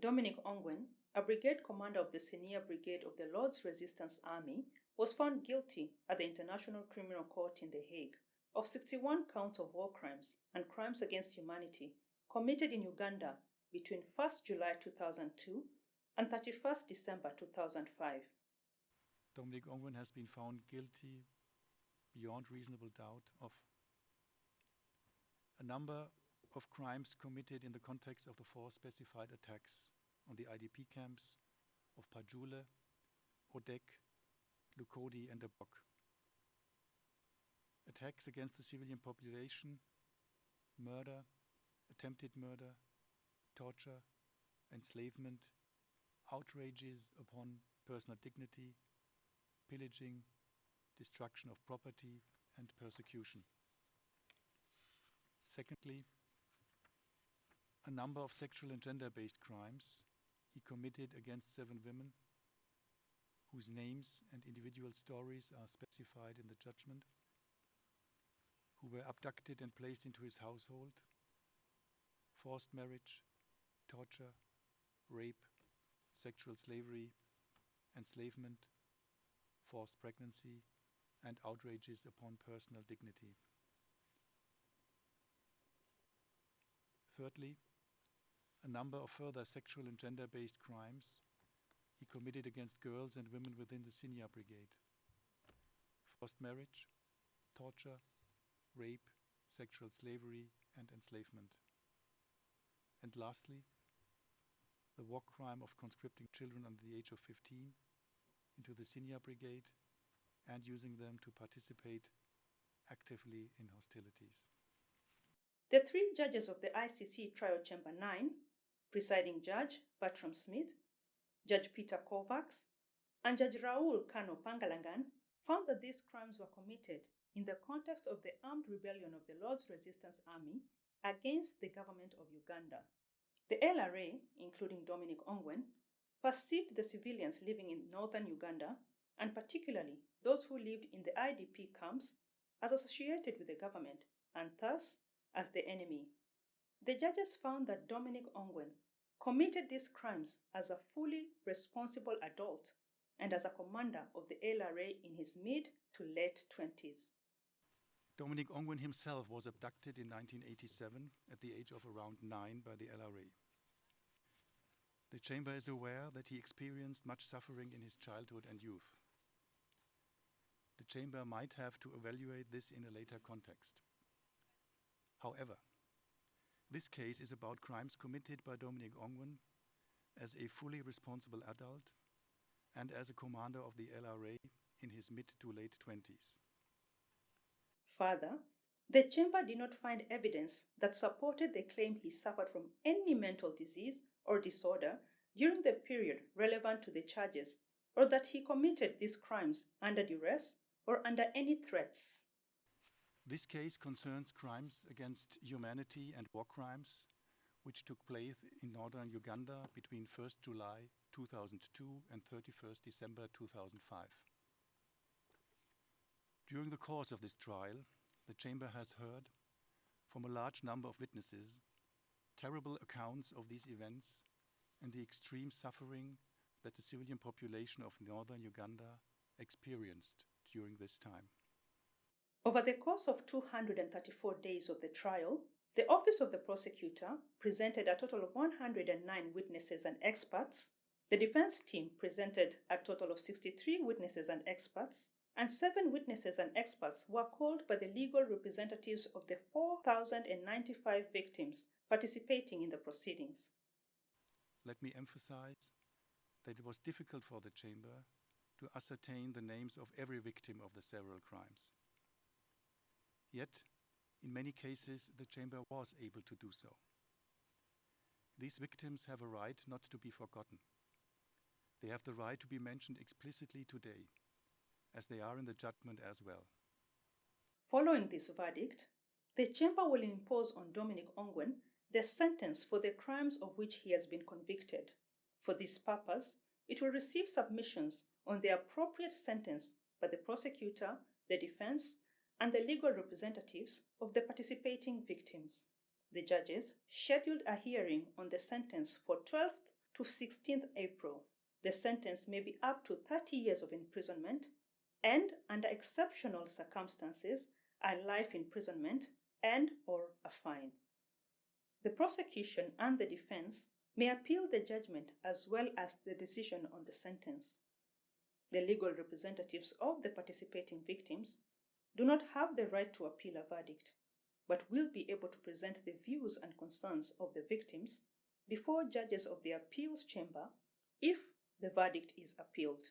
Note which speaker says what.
Speaker 1: Dominic Ongwen, a brigade commander of the Senior Brigade of the Lord's Resistance Army, was found guilty at the International Criminal Court in The Hague of 61 counts of war crimes and crimes against humanity committed in Uganda between 1st July 2002 and 31st December 2005.
Speaker 2: Dominic Ongwen has been found guilty beyond reasonable doubt of a number of crimes committed in the context of the four specified attacks on the IDP camps of Pajule, Odek, Lukodi and Abok. Attacks against the civilian population, murder, attempted murder, torture, enslavement, outrages upon personal dignity, pillaging, destruction of property, and persecution. Secondly, a number of sexual and gender-based crimes he committed against 7 women, whose names and individual stories are specified in the judgment, who were abducted and placed into his household, forced marriage, torture, rape, sexual slavery, enslavement, forced pregnancy, and outrages upon personal dignity. Thirdly, a number of further sexual and gender-based crimes he committed against girls and women within the Senior Brigade. Forced marriage, torture, rape, sexual slavery, and enslavement. And lastly, the war crime of conscripting children under the age of 15 into the Senior Brigade and using them to participate actively in hostilities.
Speaker 1: The 3 judges of the ICC Trial Chamber 9, presiding Judge Bertram Smith, Judge Peter Kovacs, and Judge Raul Kano Pangalangan, found that these crimes were committed in the context of the armed rebellion of the Lord's Resistance Army against the government of Uganda. The LRA, including Dominic Ongwen, perceived the civilians living in northern Uganda, and particularly those who lived in the IDP camps, as associated with the government, and thus as the enemy. The judges found that Dominic Ongwen committed these crimes as a fully responsible adult and as a commander of the LRA in his mid to late 20s.
Speaker 2: Dominic Ongwen himself was abducted in 1987 at the age of around 9 by the LRA. The Chamber is aware that he experienced much suffering in his childhood and youth. The Chamber might have to evaluate this in a later context. However, this case is about crimes committed by Dominic Ongwen as a fully responsible adult and as a commander of the LRA in his mid to late 20s.
Speaker 1: Further, the Chamber did not find evidence that supported the claim he suffered from any mental disease or disorder during the period relevant to the charges, or that he committed these crimes under duress or under any threats.
Speaker 2: This case concerns crimes against humanity and war crimes which took place in northern Uganda between 1st July 2002 and 31st December 2005. During the course of this trial, the Chamber has heard from a large number of witnesses terrible accounts of these events and the extreme suffering that the civilian population of northern Uganda experienced during this time.
Speaker 1: Over the course of 234 days of the trial, the Office of the Prosecutor presented a total of 109 witnesses and experts. The defense team presented a total of 63 witnesses and experts, and 7 witnesses and experts were called by the legal representatives of the 4,095 victims participating in the proceedings.
Speaker 2: Let me emphasize that it was difficult for the Chamber to ascertain the names of every victim of the several crimes. Yet, in many cases, the Chamber was able to do so. These victims have a right not to be forgotten. They have the right to be mentioned explicitly today, as they are in the judgment as well.
Speaker 1: Following this verdict, the Chamber will impose on Dominic Ongwen the sentence for the crimes of which he has been convicted. For this purpose, it will receive submissions on the appropriate sentence by the prosecutor, the defense, and the legal representatives of the participating victims. The judges scheduled a hearing on the sentence for 12th to 16th April. The sentence may be up to 30 years of imprisonment and, under exceptional circumstances, a life imprisonment and/or a fine. The prosecution and the defense may appeal the judgment as well as the decision on the sentence. The legal representatives of the participating victims do not have the right to appeal a verdict, but will be able to present the views and concerns of the victims before judges of the appeals chamber if the verdict is appealed.